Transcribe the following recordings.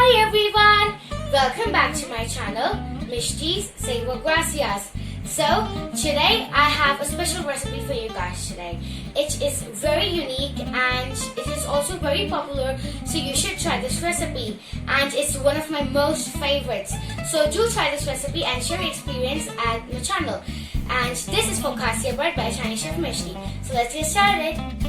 Hi everyone! Welcome back to my channel, Mishti's Savor Gracias. So, today I have a special recipe for you guys today. It is very unique and it is also very popular, so you should try this recipe. And it's one of my most favorites. So do try this recipe and share your experience at my channel. And this is Focaccia bread by Chinese chef Mishti. So let's get started.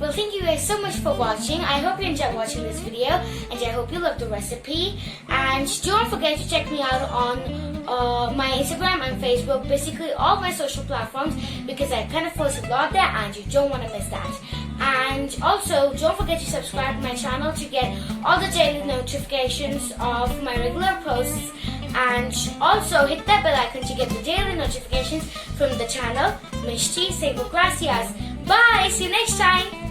Well, thank you guys so much for watching. I hope you enjoyed watching this video, and I hope you loved the recipe. And don't forget to check me out on my Instagram and Facebook, basically all my social platforms, because I kind of post a lot there and you don't want to miss that. And also, don't forget to subscribe to my channel to get all the daily notifications of my regular posts. And also hit that bell icon to get the daily notifications from the channel. Mishti, say gracias. Bye, see you next time.